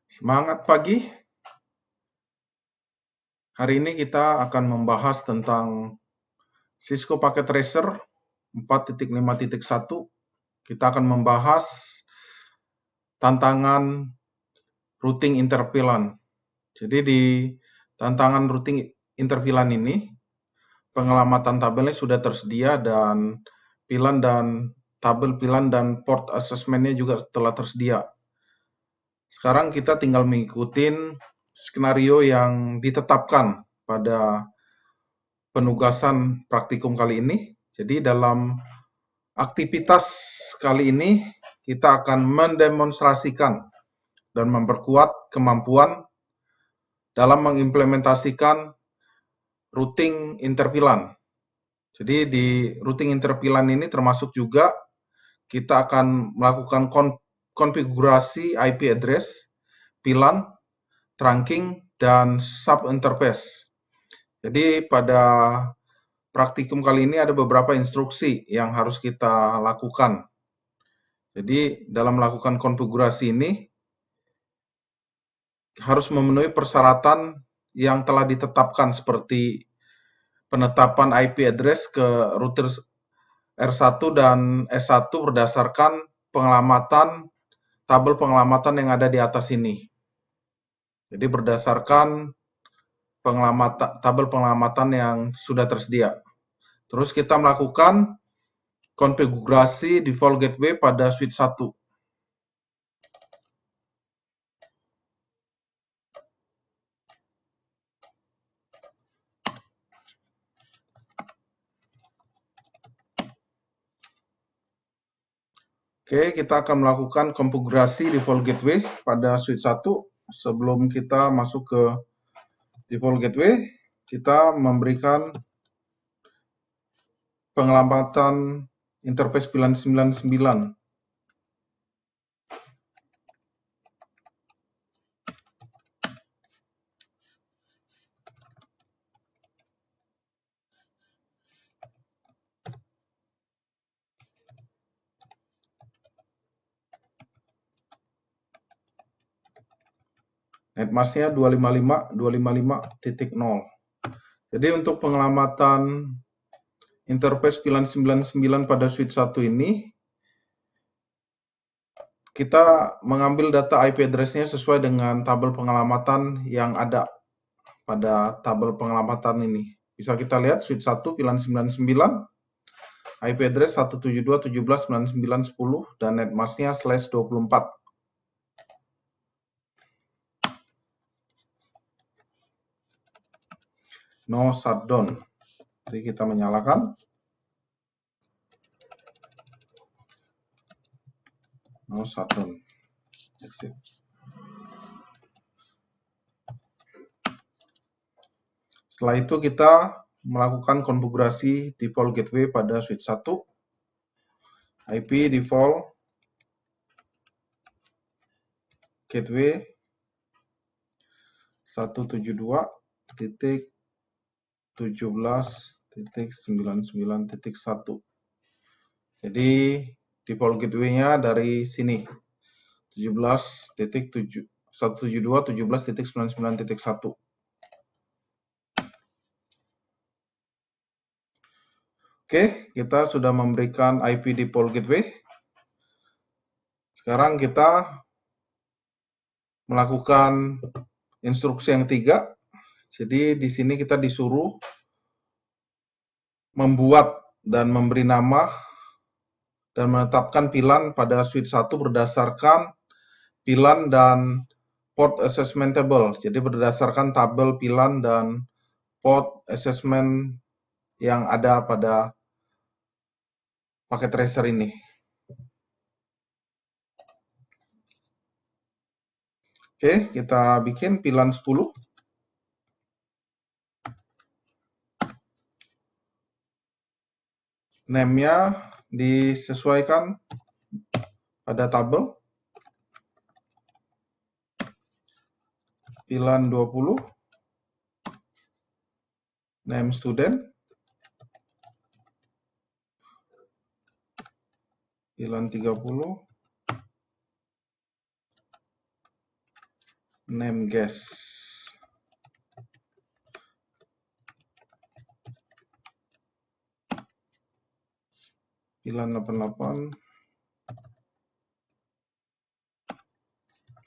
Semangat pagi. Hari ini kita akan membahas tentang Cisco Packet Tracer 4.5.1. Kita akan membahas tantangan routing interVLAN. Jadi di tantangan routing interVLAN ini, pengelamatan tabelnya sudah tersedia dan VLAN dan tabel VLAN dan port assessment-nya juga telah tersedia. Sekarang kita tinggal mengikuti skenario yang ditetapkan pada penugasan praktikum kali ini. Jadi dalam aktivitas kali ini kita akan mendemonstrasikan dan memperkuat kemampuan dalam mengimplementasikan routing interVLAN. Jadi di routing interVLAN ini termasuk juga kita akan melakukan konfigurasi IP address, VLAN, trunking, dan sub interface. Jadi pada praktikum kali ini ada beberapa instruksi yang harus kita lakukan. Jadi dalam melakukan konfigurasi ini harus memenuhi persyaratan yang telah ditetapkan seperti penetapan IP address ke router R1 dan S1 berdasarkan tabel pengelamatan yang ada di atas ini. Jadi berdasarkan tabel pengelamatan yang sudah tersedia. Terus kita melakukan konfigurasi default gateway pada switch 1. Oke, kita akan melakukan konfigurasi default gateway pada switch 1. Sebelum kita masuk ke default gateway, kita memberikan pengelamatan interface VLAN 99. Netmasknya 255.255.0. Jadi untuk pengelamatan interface VLAN 99 pada switch 1 ini, kita mengambil data IP address-nya sesuai dengan tabel pengelamatan yang ada pada tabel pengelamatan ini. Bisa kita lihat switch 1 VLAN 99, IP address 172.17.99.10 dan netmasknya /24. No shutdown. Jadi kita menyalakan. No shutdown. Exit. Setelah itu kita melakukan konfigurasi default gateway pada switch 1. IP default gateway 172.17.99.1. Jadi default gateway-nya dari sini 172.17.99.1. Oke, kita sudah memberikan IP default gateway. Sekarang kita melakukan instruksi yang ketiga. Jadi di sini kita disuruh membuat dan memberi nama dan menetapkan VLAN pada switch 1 berdasarkan VLAN dan port assessment table. Jadi berdasarkan tabel VLAN dan port assessment yang ada pada paket tracer ini. Oke, kita bikin VLAN 10. Name-nya disesuaikan pada tabel. VLAN 20. Name student. VLAN 30. name gas. Pilan 88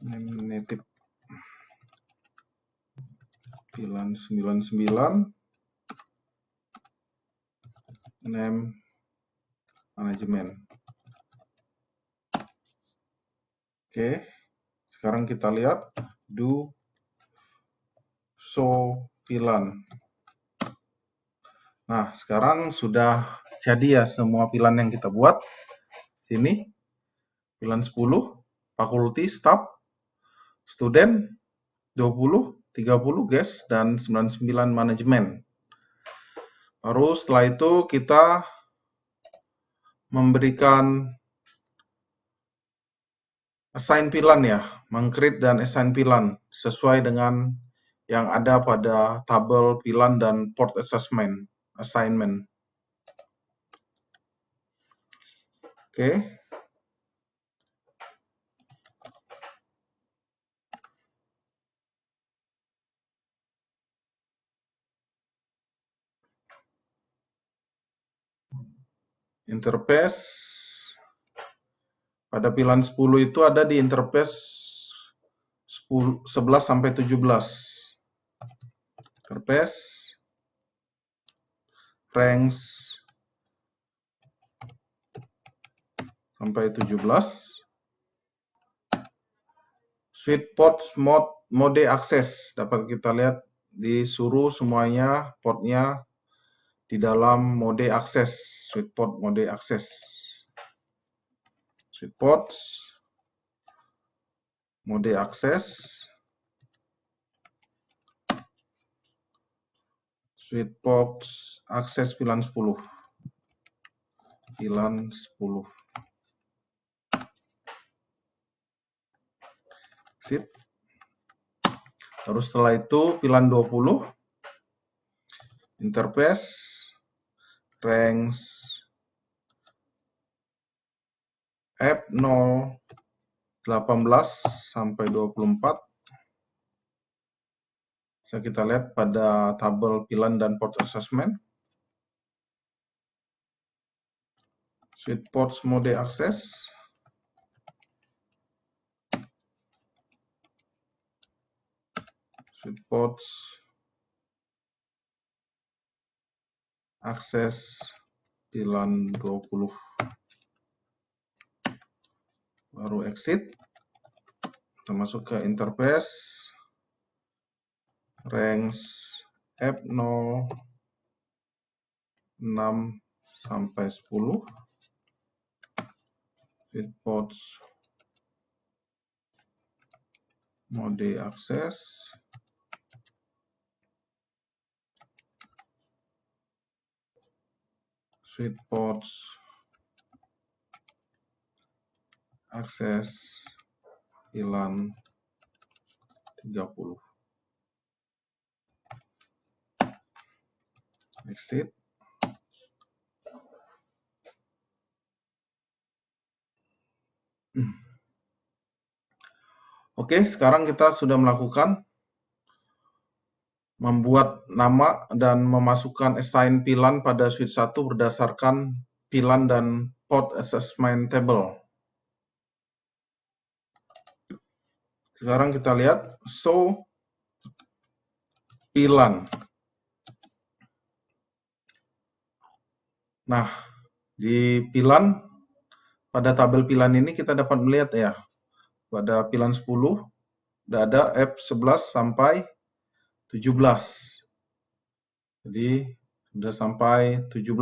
name native. Pilan 99 name manajemen. Oke, sekarang kita lihat do show pilan. Nah, sekarang sudah jadi ya semua pilan yang kita buat. Sini pilan 10, faculty, staff, student, 20, 30 gas, dan 99 manajemen. Baru setelah itu kita memberikan assign pilan ya, meng-create dan assign pilan sesuai dengan yang ada pada tabel pilan dan port assignment. Oke. Interface pada pilan 10 itu ada di interface 11 sampai 17. Interface, range sampai 17. Switch ports mode akses dapat kita lihat disuruh semuanya portnya di dalam mode akses, switch port mode akses. Switch ports mode akses, switch ports akses pilan 10. Pilan 10. Exit. Terus setelah itu pilan 20 interface range F0 18 sampai 24. Bisa kita lihat pada tabel pilan dan port assessment. Switch ports mode akses. Switch ports akses pilan 20. Baru exit. Kita masuk ke interface range F0 6 sampai 10. Switch ports mode akses. Switch ports akses pilan 30. Exit. Oke, sekarang kita sudah melakukan membuat nama dan memasukkan assign pilan pada switch 1 berdasarkan pilan dan port assessment table. Sekarang kita lihat show pilan. Nah, di pilan, pada tabel pilan ini kita dapat melihat ya, pada pilan 10 sudah ada F11 sampai 17. Jadi sudah sampai 17.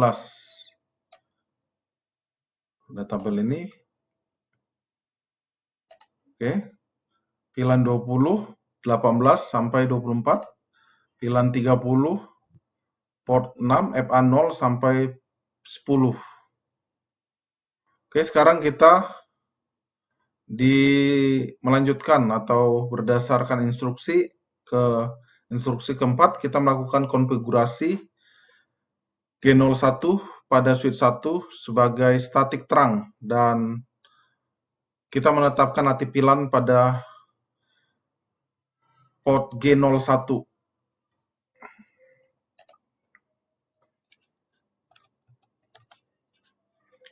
Pada tabel ini. Oke. Pilan 20, 18 sampai 24. Pilan 30, port 6, FA0 sampai 10. Oke, sekarang kita melanjutkan atau berdasarkan instruksi keempat, kita melakukan konfigurasi G01 pada switch 1 sebagai static trunk dan kita menetapkan aktif pilan pada port G01.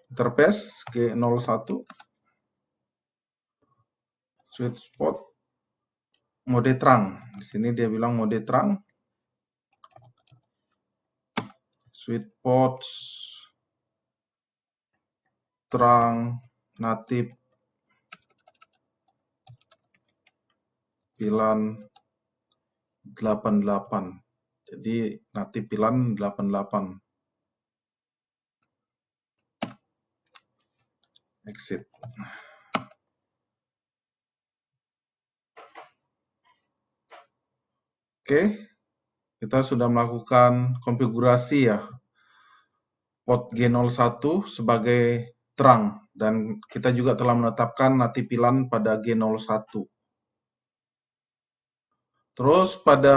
Interface G01, switch port mode terang. Di sini dia bilang mode terang. Switch port terang natif VLAN 88. Jadi natif VLAN 88. Exit. Oke, kita sudah melakukan konfigurasi ya port G01 sebagai terang, dan kita juga telah menetapkan natif VLAN pada G01. Terus pada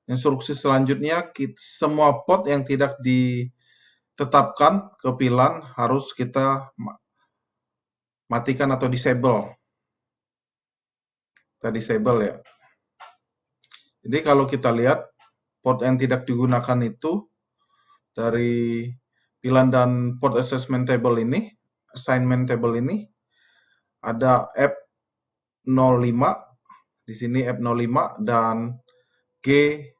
instruksi selanjutnya, semua port yang tidak ditetapkan ke VLAN harus kita matikan atau disable. Kita disable ya. Jadi kalau kita lihat port yang tidak digunakan itu dari VLAN dan port assessment table ini, assignment table ini, ada F05, di sini F05 dan G00,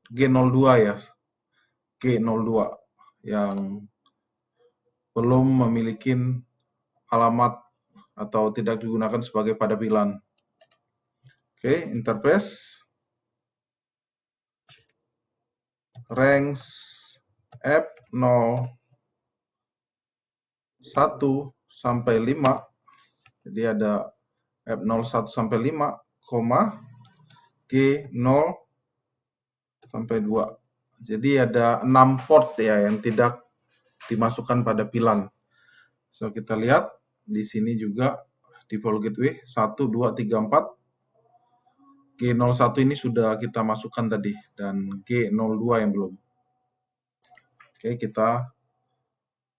G02 ya, G02 yang belum memiliki alamat atau tidak digunakan sebagai pada VLAN. Oke, interface range F01 sampai 5. Jadi ada F01 sampai 5, G0 sampai 2. Jadi ada 6 port ya yang tidak dimasukkan pada VLAN. So kita lihat di sini juga default gateway 1, 2, 3, 4. G01 ini sudah kita masukkan tadi, dan G02 yang belum. Oke, kita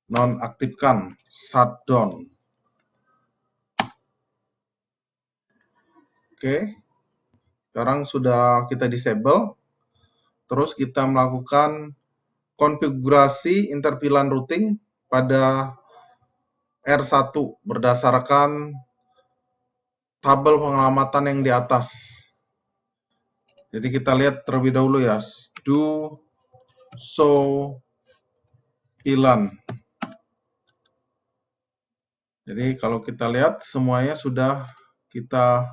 nonaktifkan, shutdown. Oke, sekarang sudah kita disable. Terus kita melakukan konfigurasi inter-VLAN routing pada R1 berdasarkan tabel pengamatan yang di atas. Jadi kita lihat terlebih dahulu ya, do show VLAN. Jadi kalau kita lihat semuanya sudah kita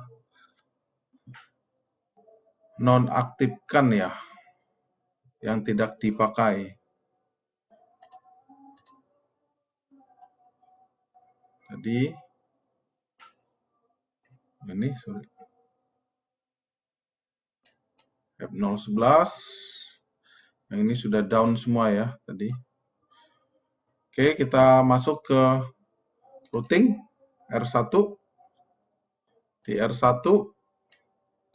nonaktifkan ya, yang tidak dipakai. Jadi ini sorry, F011 yang ini sudah down semua ya tadi. Oke, kita masuk ke routing R1. Di R1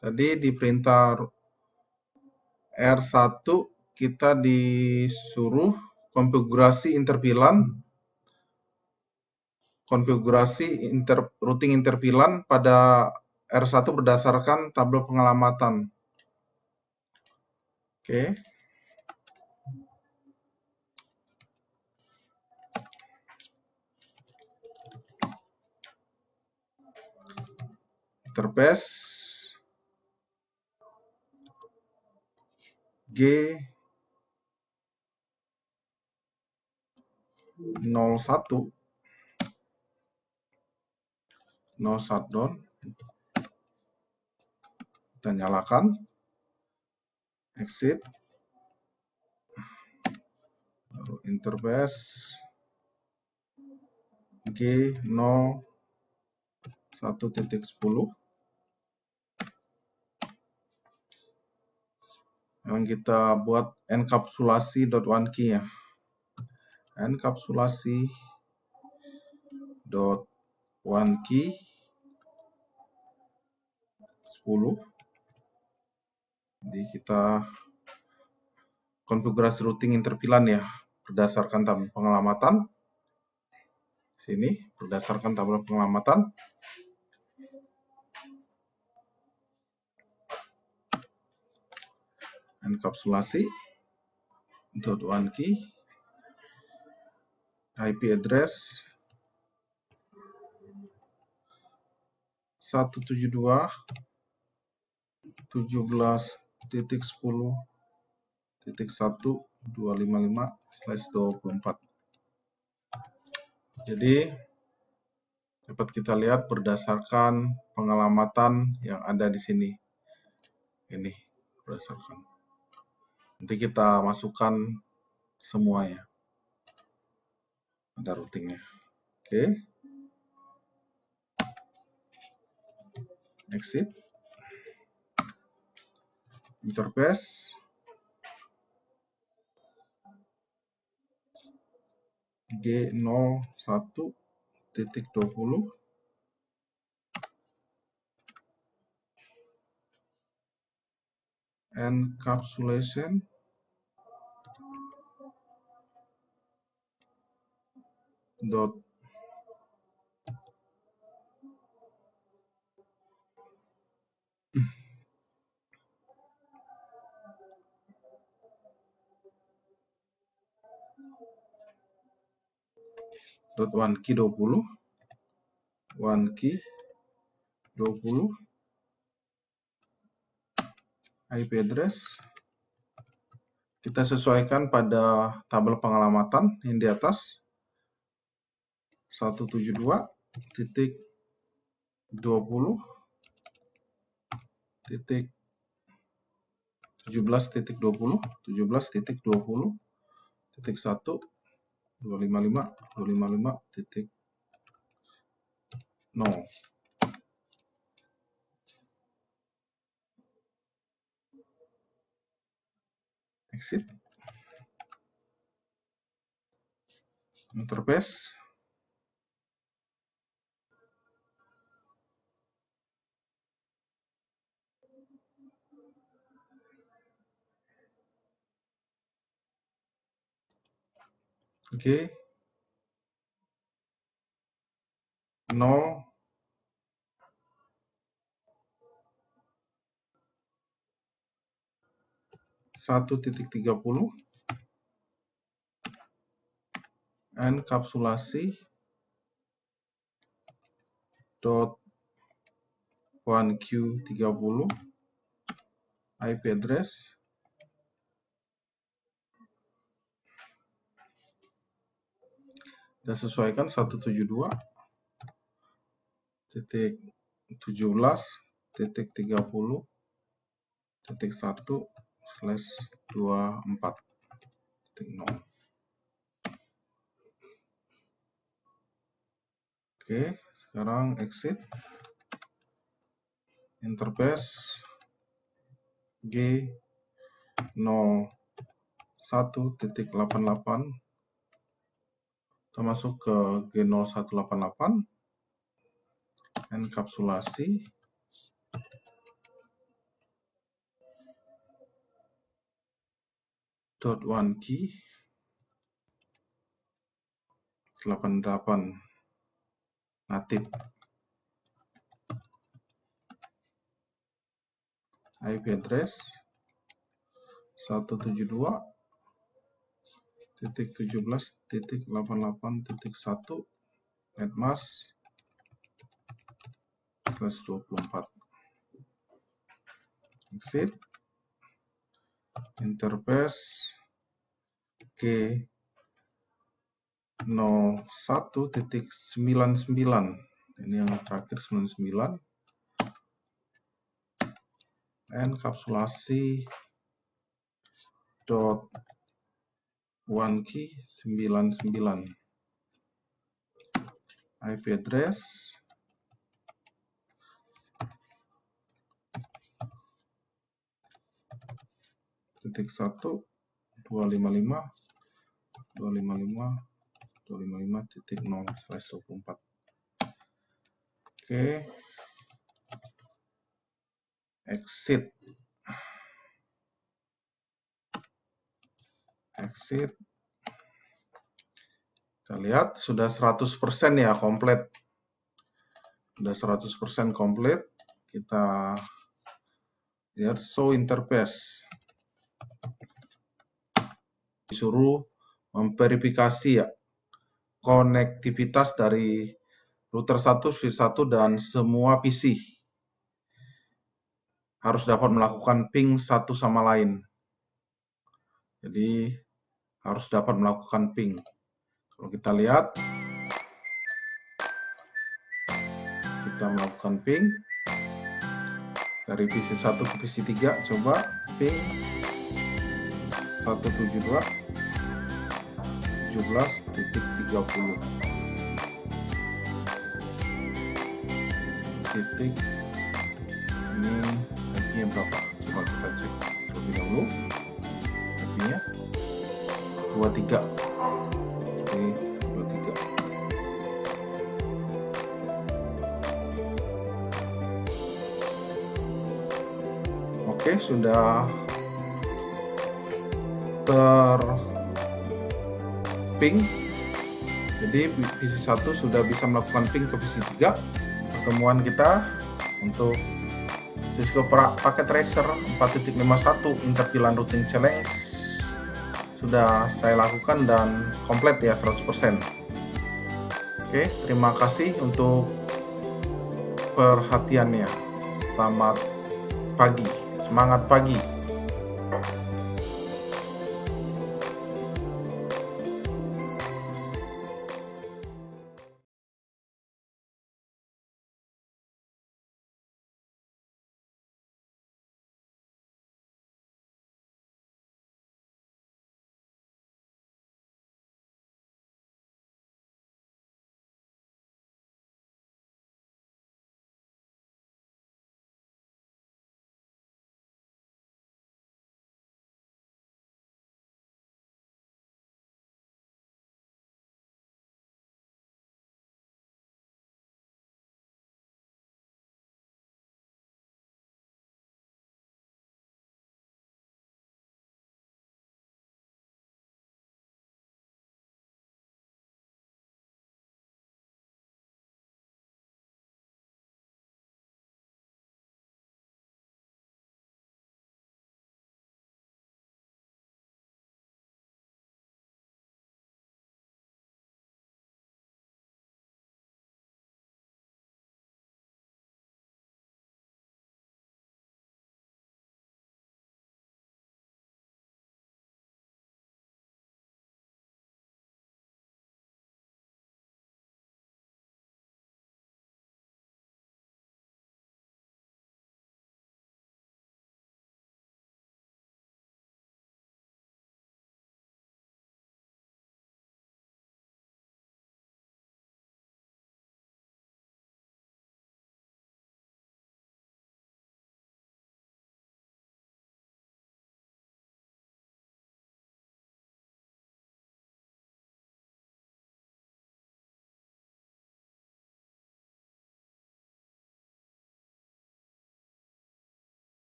tadi di perintah R1 kita disuruh konfigurasi inter-VLAN, routing inter-VLAN pada R1 berdasarkan tabel pengalamatan. Oke. Interface G01, no shutdown. Kita nyalakan, exit, lalu interface G01.10. Yang kita buat enkapsulasi.1key ya. Enkapsulasi.1key 10. Jadi kita konfigurasi routing inter-VLAN ya berdasarkan tabel pengalamatan. Sini berdasarkan tabel pengalamatan. enkapsulasi .1 key, IP address 172.10.1.255/24. Jadi dapat kita lihat berdasarkan pengalamatan yang ada di sini. Ini berdasarkan. Nanti kita masukkan semuanya. Ada routingnya. Oke. Exit. Interface. G01.20. Encapsulation dot .1 key 20 1 key 20 IP address kita sesuaikan pada tabel pengalamatan yang di atas 172.17.20.1.255.0. Exit. Interface. Oke. 0 1.30 enkapsulasi .1Q30 IP address kita sesuaikan 172.17.1/24.0. Oke, sekarang exit. Interface G01.88 kita masuk ke G0188 enkapsulasi .1 key 88 natif IP address 172.17.88.1 netmask/24. Exit. Interface G01.99 ini yang terakhir 99 enkapsulasi .1 key 99 IP address 1.255.255.0/24. Oke. Exit. Exit. Kita lihat sudah 100% ya komplit. Sudah 100% komplit. Kita lihat show interface. disuruh memverifikasi ya konektivitas dari router 1, switch 1 dan semua PC. Harus dapat melakukan ping satu sama lain. Jadi harus dapat melakukan ping. Kalau kita lihat, kita melakukan ping dari PC 1 ke PC 3, coba ping 172 17.30 titik. Ini IP-nya berapa? Coba kita cek terlebih dahulu. IP-nya 23. Oke, 23. Oke, sudah ping. Jadi PC 1 sudah bisa melakukan ping ke PC 3. Pertemuan kita untuk Cisco Packet Tracer 4.51 Interpillan Routing Challenge sudah saya lakukan dan komplit ya 100%. Oke, terima kasih untuk perhatiannya. Selamat pagi, semangat pagi.